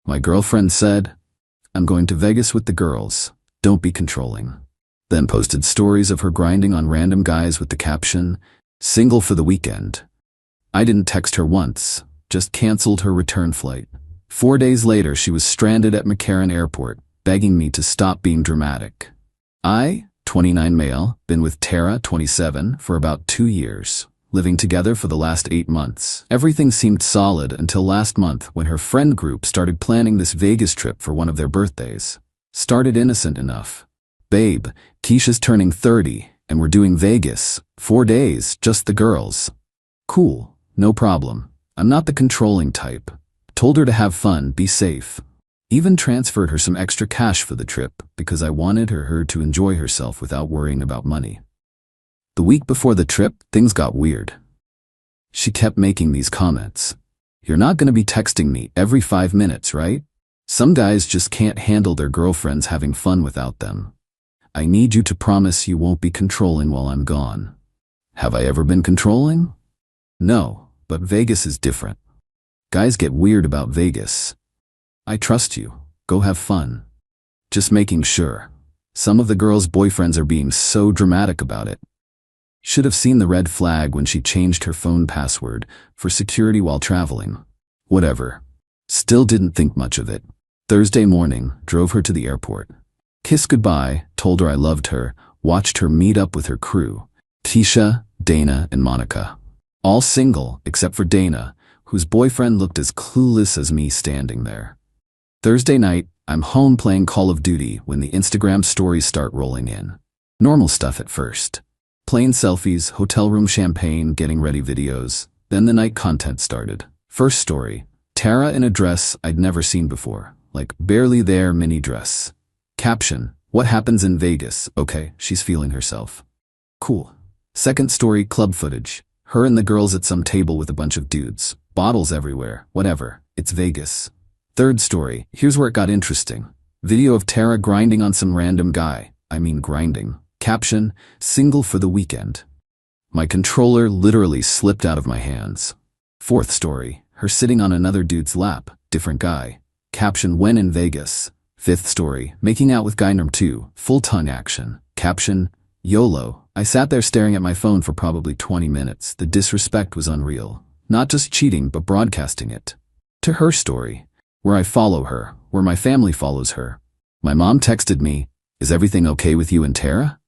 My girlfriend said, "I'm going to Vegas with the girls. Don't be controlling." Then posted stories of her grinding on random guys with the caption, "Single for the weekend." I didn't text her once, just canceled her return flight. 4 days later, she was stranded at McCarran Airport, begging me to stop being dramatic. I, 29 male, been with Tara, 27, for about 2 years, living together for the last 8 months. Everything seemed solid until last month when her friend group started planning this Vegas trip for one of their birthdays. Started innocent enough. "Babe, Keisha's turning 30, and we're doing Vegas. 4 days, just the girls." Cool, no problem. I'm not the controlling type. Told her to have fun, be safe. Even transferred her some extra cash for the trip because I wanted her to enjoy herself without worrying about money. The week before the trip, things got weird. She kept making these comments. "You're not going to be texting me every 5 minutes, right? Some guys just can't handle their girlfriends having fun without them. I need you to promise you won't be controlling while I'm gone." Have I ever been controlling? No, but Vegas is different. Guys get weird about Vegas. I trust you. Go have fun. Just making sure. Some of the girls' boyfriends are being so dramatic about it. Should have seen the red flag when she changed her phone password for security while traveling. Whatever. Still didn't think much of it. Thursday morning, drove her to the airport. Kissed goodbye, told her I loved her, watched her meet up with her crew. Keisha, Dana, and Monica. All single, except for Dana, whose boyfriend looked as clueless as me standing there. Thursday night, I'm home playing Call of Duty when the Instagram stories start rolling in. Normal stuff at first. Plane selfies, hotel room champagne, getting ready videos. Then the night content started. First story. Tara in a dress I'd never seen before. Like barely there mini dress. Caption. What happens in Vegas? Okay, she's feeling herself. Cool. Second story, club footage. Her and the girls at some table with a bunch of dudes. Bottles everywhere. Whatever. It's Vegas. Third story. Here's where it got interesting. Video of Tara grinding on some random guy. I mean grinding. Caption. Single for the weekend. My controller literally slipped out of my hands. Fourth story. Her sitting on another dude's lap. Different guy. Caption. When in Vegas. Fifth story. Making out with guy number 2. Full tongue action. Caption. YOLO. I sat there staring at my phone for probably 20 minutes. The disrespect was unreal. Not just cheating, but broadcasting it. To her story. Where I follow her. Where my family follows her. My mom texted me, "Is everything okay with you and Tara?"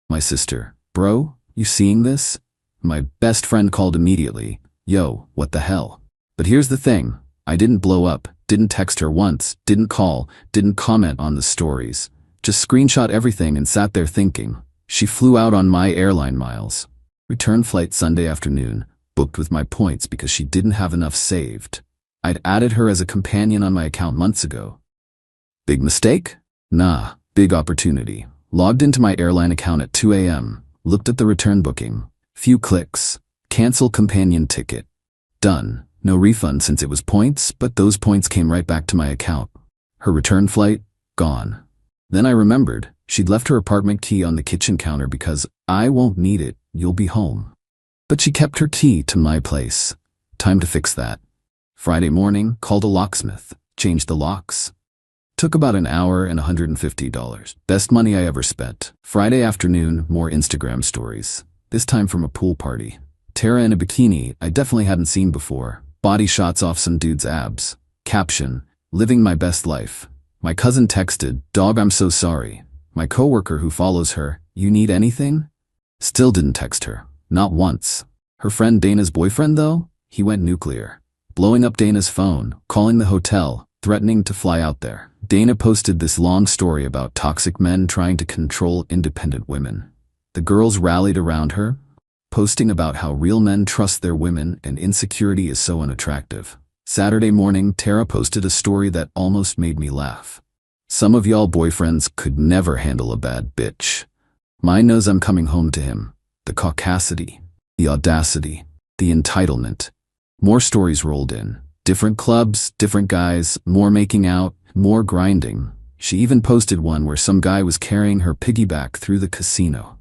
My sister, "Bro, you seeing this?" My best friend called immediately, "Yo, what the hell?" But here's the thing. I didn't blow up, didn't text her once, didn't call, didn't comment on the stories. Just screenshot everything and sat there thinking. She flew out on my airline miles. Return flight Sunday afternoon, booked with my points because she didn't have enough saved. I'd added her as a companion on my account months ago. Big mistake? Nah, big opportunity. Logged into my airline account at 2 a.m., looked at the return booking. Few clicks. Cancel companion ticket. Done. No refund since it was points, but those points came right back to my account. Her return flight? Gone. Then I remembered, she'd left her apartment key on the kitchen counter because I won't need it, you'll be home. But she kept her key to my place. Time to fix that. Friday morning, called a locksmith, changed the locks. Took about an hour and $150. Best money I ever spent. Friday afternoon, more Instagram stories. This time from a pool party. Tara in a bikini I definitely hadn't seen before. Body shots off some dude's abs. Caption. Living my best life. My cousin texted, "Dog, I'm so sorry." My coworker who follows her, "You need anything?" Still didn't text her. Not once. Her friend Dana's boyfriend though? He went nuclear. Blowing up Dana's phone, calling the hotel, threatening to fly out there. Dana posted this long story about toxic men trying to control independent women. The girls rallied around her, posting about how real men trust their women and insecurity is so unattractive. Saturday morning, Tara posted a story that almost made me laugh. "Some of y'all boyfriends could never handle a bad bitch. Mine knows I'm coming home to him." The caucasity, the audacity, the entitlement. More stories rolled in. Different clubs, different guys, more making out, more grinding. She even posted one where some guy was carrying her piggyback through the casino.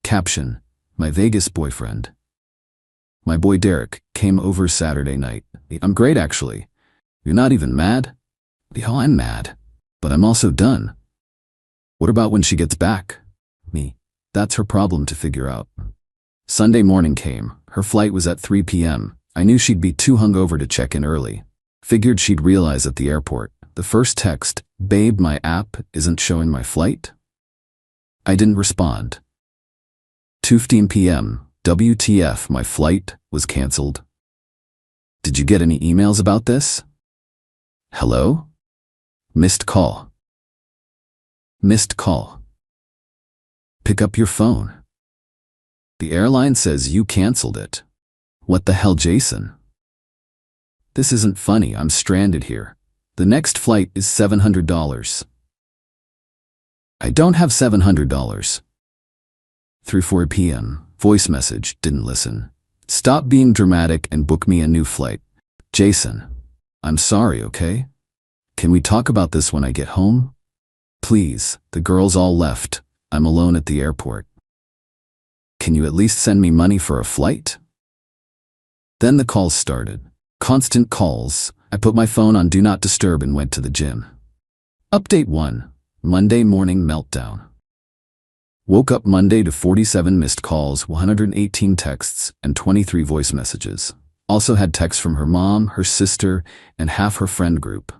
Caption. My Vegas boyfriend. My boy Derek came over Saturday night. "I'm great actually." "You're not even mad?" Yeah, I'm mad, but I'm also done. What about when she gets back? Me. That's her problem to figure out. Sunday morning came. Her flight was at 3 p.m. I knew she'd be too hungover to check in early. Figured she'd realize at the airport. The first text, "Babe, my app isn't showing my flight." I didn't respond. 2:15 p.m. WTF, my flight was canceled. Did you get any emails about this? Hello? Missed call. Missed call. Pick up your phone. The airline says you canceled it. What the hell, Jason? This isn't funny, I'm stranded here. The next flight is $700. I don't have $700. 3:04 p.m. Voice message, didn't listen. Stop being dramatic and book me a new flight. Jason, I'm sorry, okay? Can we talk about this when I get home? Please, the girls all left. I'm alone at the airport. Can you at least send me money for a flight? Then the calls started. Constant calls. I put my phone on Do Not Disturb and went to the gym. Update 1. Monday morning meltdown. Woke up Monday to 47 missed calls, 118 texts, and 23 voice messages. Also had texts from her mom, her sister, and half her friend group.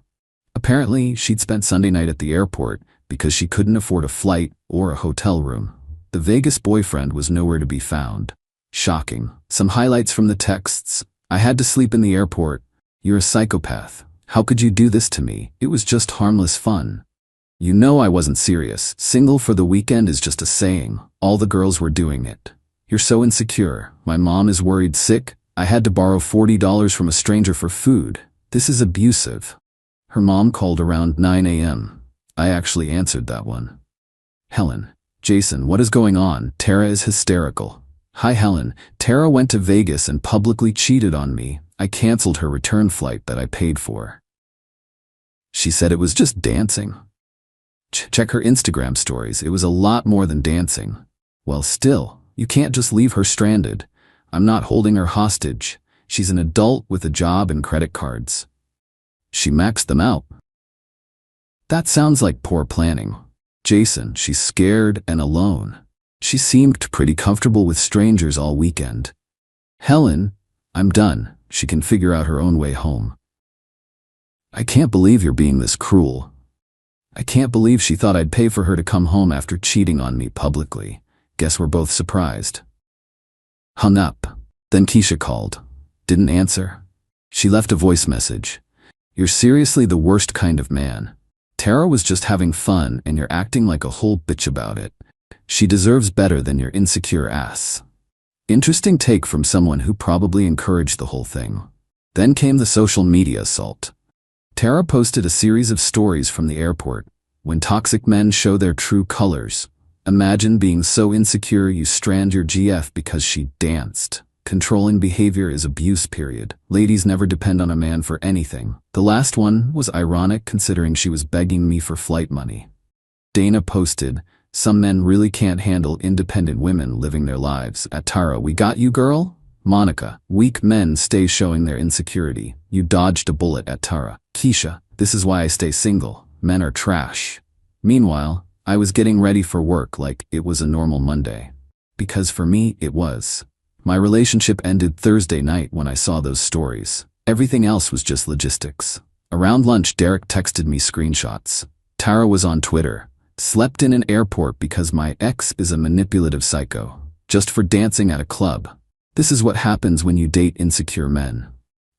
Apparently, she'd spent Sunday night at the airport because she couldn't afford a flight or a hotel room. The Vegas boyfriend was nowhere to be found. Shocking. Some highlights from the texts. I had to sleep in the airport. You're a psychopath. How could you do this to me? It was just harmless fun. You know I wasn't serious. Single for the weekend is just a saying. All the girls were doing it. You're so insecure. My mom is worried sick. I had to borrow $40 from a stranger for food. This is abusive. Her mom called around 9 a.m. I actually answered that one. Helen. Jason, what is going on? Tara is hysterical. Hi Helen. Tara went to Vegas and publicly cheated on me. I canceled her return flight that I paid for. She said it was just dancing. Check her Instagram stories. It was a lot more than dancing. Well, still, you can't just leave her stranded. I'm not holding her hostage. She's an adult with a job and credit cards. She maxed them out. That sounds like poor planning. Jason, she's scared and alone. She seemed pretty comfortable with strangers all weekend. Helen, I'm done. She can figure out her own way home. I can't believe you're being this cruel. I can't believe she thought I'd pay for her to come home after cheating on me publicly. Guess we're both surprised. Hung up. Then Keisha called. Didn't answer. She left a voice message. You're seriously the worst kind of man. Tara was just having fun and you're acting like a whole bitch about it. She deserves better than your insecure ass. Interesting take from someone who probably encouraged the whole thing. Then came the social media assault. Tara posted a series of stories from the airport. When toxic men show their true colors. Imagine being so insecure you strand your GF because she danced. Controlling behavior is abuse, period. Ladies never depend on a man for anything. The last one was ironic considering she was begging me for flight money. Dana posted, some men really can't handle independent women living their lives. At Tara, we got you, girl? Monica, weak men stay showing their insecurity. You dodged a bullet at Tara. Keisha, this is why I stay single. Men are trash. Meanwhile, I was getting ready for work like it was a normal Monday. Because for me, it was. My relationship ended Thursday night when I saw those stories. Everything else was just logistics. Around lunch, Derek texted me screenshots. Tara was on Twitter. Slept in an airport because my ex is a manipulative psycho. Just for dancing at a club. This is what happens when you date insecure men.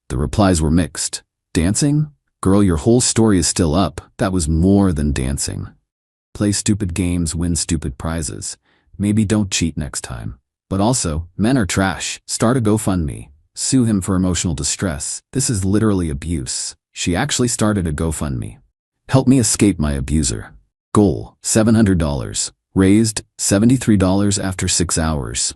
The replies were mixed. Dancing? Girl, your whole story is still up. That was more than dancing. Play stupid games, win stupid prizes. Maybe don't cheat next time. But also, men are trash. Start a GoFundMe. Sue him for emotional distress. This is literally abuse. She actually started a GoFundMe. Help me escape my abuser. Goal, $700. Raised, $73 after 6 hours.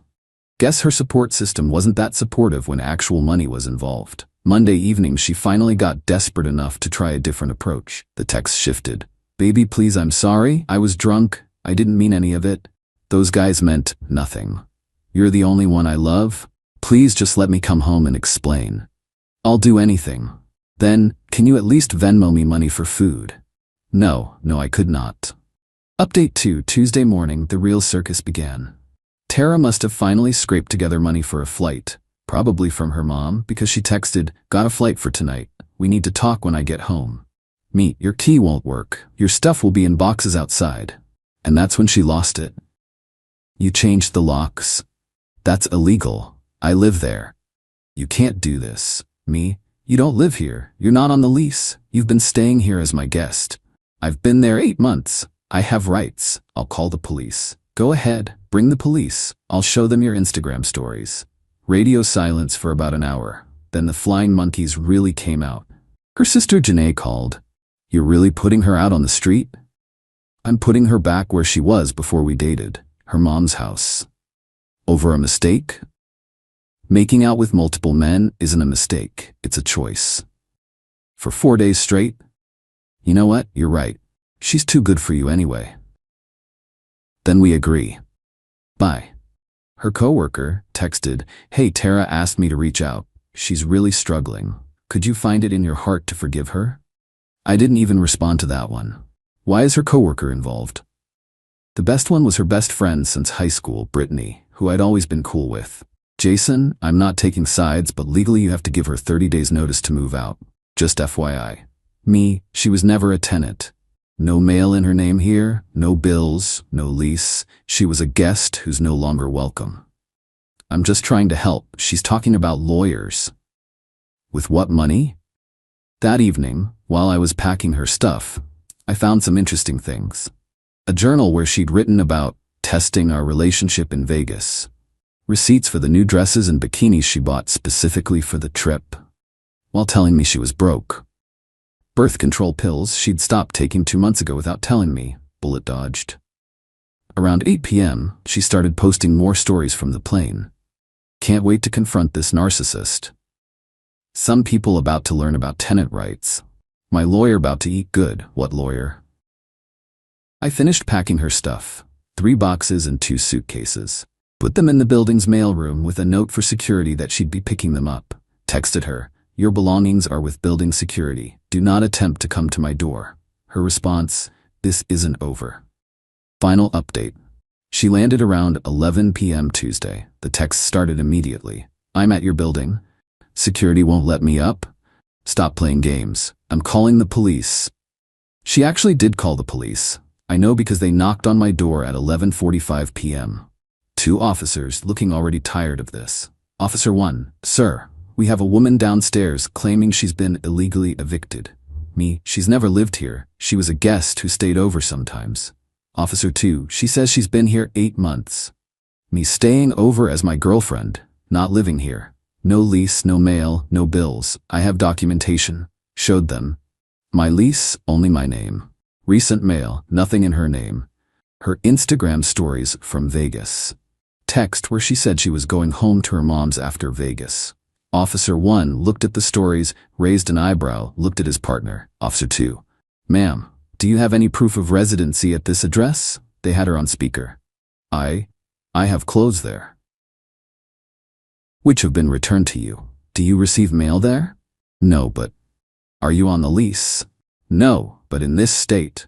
Guess her support system wasn't that supportive when actual money was involved. Monday evening, she finally got desperate enough to try a different approach. The text shifted. Baby, please, I'm sorry. I was drunk. I didn't mean any of it. Those guys meant nothing. You're the only one I love. Please just let me come home and explain. I'll do anything. Then, can you at least Venmo me money for food? No, I could not. Update 2. Tuesday morning, the real circus began. Tara must have finally scraped together money for a flight, probably from her mom, because she texted, "Got a flight for tonight. We need to talk when I get home." Me, "Your key won't work. Your stuff will be in boxes outside." And that's when she lost it. "You changed the locks? That's illegal. I live there. You can't do this." Me, "You don't live here. You're not on the lease. You've been staying here as my guest. I've been there 8 months. I have rights. I'll call the police." "Go ahead, bring the police. I'll show them your Instagram stories." Radio silence for about an hour. Then the flying monkeys really came out. Her sister Janae called. "You're really putting her out on the street?" "I'm putting her back where she was before we dated, her mom's house." "Over a mistake?" "Making out with multiple men isn't a mistake, it's a choice." "For 4 days straight?" "You know what, you're right. She's too good for you anyway." "Then we agree. Bye." Her coworker texted, "Hey, Tara asked me to reach out. She's really struggling. Could you find it in your heart to forgive her?" I didn't even respond to that one. Why is her coworker involved? The best one was her best friend since high school, Brittany, who I'd always been cool with. "Jason, I'm not taking sides, but legally you have to give her 30 days notice to move out. Just FYI. Me, she was never a tenant. No mail in her name here, no bills, no lease. She was a guest who's no longer welcome." "I'm just trying to help. She's talking about lawyers." "With what money?" That evening, while I was packing her stuff, I found some interesting things. A journal where she'd written about testing our relationship in Vegas. Receipts for the new dresses and bikinis she bought specifically for the trip, while telling me she was broke. Birth control pills she'd stopped taking 2 months ago without telling me, bullet dodged. Around 8 p.m., she started posting more stories from the plane. "Can't wait to confront this narcissist. Some people about to learn about tenant rights. My lawyer about to eat good." What lawyer? I finished packing her stuff, 3 boxes and 2 suitcases. Put them in the building's mailroom with a note for security that she'd be picking them up. Texted her, "Your belongings are with building security. Do not attempt to come to my door." Her response, "This isn't over." Final update. She landed around 11 p.m. Tuesday. The text started immediately. "I'm at your building. Security won't let me up. Stop playing games. I'm calling the police." She actually did call the police. I know because they knocked on my door at 11:45 p.m. 2 officers looking already tired of this. Officer 1, "Sir, we have a woman downstairs claiming she's been illegally evicted." Me, "She's never lived here. She was a guest who stayed over sometimes." Officer 2, "She says she's been here 8 months. Me, "Staying over as my girlfriend, not living here. No lease, no mail, no bills. I have documentation." Showed them. My lease, only my name. Recent mail, nothing in her name. Her Instagram stories from Vegas. Text where she said she was going home to her mom's after Vegas. Officer 1 looked at the stories, raised an eyebrow, looked at his partner. Officer 2, "Ma'am, do you have any proof of residency at this address?" They had her on speaker. I have clothes there, which have been returned to you. Do you receive mail there?" "No, but..." "Are you on the lease?" "No, but in this state."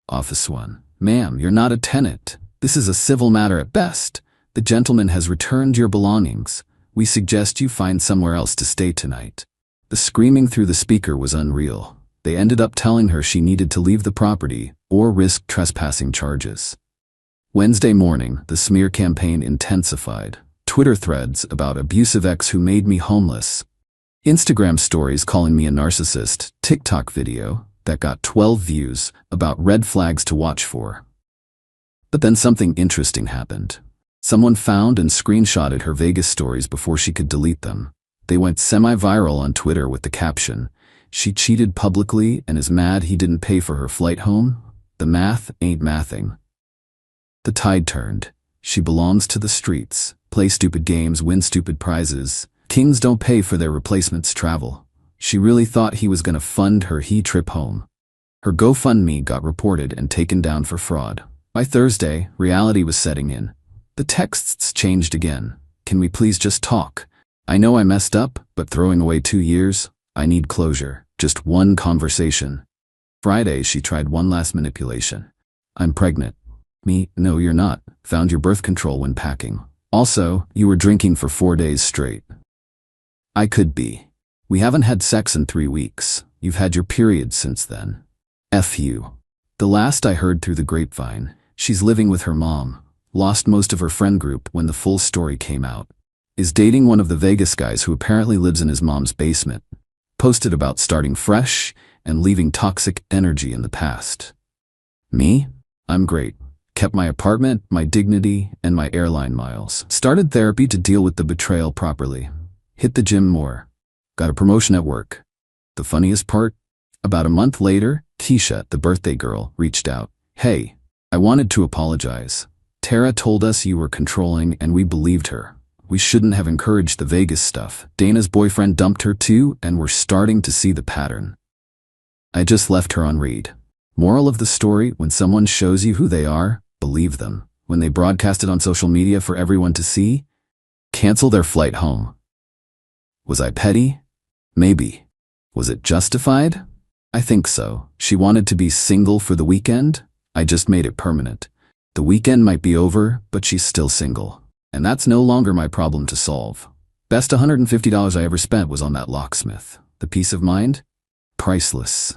Office 1, "Ma'am, you're not a tenant. This is a civil matter at best. The gentleman has returned your belongings. We suggest you find somewhere else to stay tonight." The screaming through the speaker was unreal. They ended up telling her she needed to leave the property or risk trespassing charges. Wednesday morning, the smear campaign intensified. Twitter threads about abusive ex who made me homeless. Instagram stories calling me a narcissist. TikTok video that got 12 views about red flags to watch for. But then something interesting happened. Someone found and screenshotted her Vegas stories before she could delete them. They went semi-viral on Twitter with the caption, "She cheated publicly and is mad he didn't pay for her flight home. The math ain't mathing." The tide turned. She belongs to the streets. Play stupid games, win stupid prizes. Kings don't pay for their replacements' travel. She really thought he was gonna fund her trip home. Her GoFundMe got reported and taken down for fraud. By Thursday, reality was setting in. The texts changed again. "Can we please just talk? I know I messed up, but throwing away 2 years, I need closure. Just one conversation. Friday, she tried one last manipulation. I'm pregnant. Me, no, you're not. Found your birth control when packing. Also, you were drinking for 4 days straight. I could be. We haven't had sex in 3 weeks. You've had your period since then. F you. The last I heard through the grapevine, she's living with her mom, lost most of her friend group when the full story came out, is dating one of the Vegas guys who apparently lives in his mom's basement, posted about starting fresh and leaving toxic energy in the past. Me? I'm great. Kept my apartment, my dignity, and my airline miles. Started therapy to deal with the betrayal properly. Hit the gym more. Got a promotion at work. The funniest part? About a month later, Tisha, the birthday girl, reached out. Hey, I wanted to apologize. Tara told us you were controlling and we believed her. We shouldn't have encouraged the Vegas stuff. Dana's boyfriend dumped her too and we're starting to see the pattern. I just left her on read. Moral of the story, when someone shows you who they are, believe them. When they broadcast it on social media for everyone to see, cancel their flight home. Was I petty? Maybe. Was it justified? I think so. She wanted to be single for the weekend. I just made it permanent. The weekend might be over, but she's still single. And that's no longer my problem to solve. Best $150 I ever spent was on that locksmith. The peace of mind? Priceless.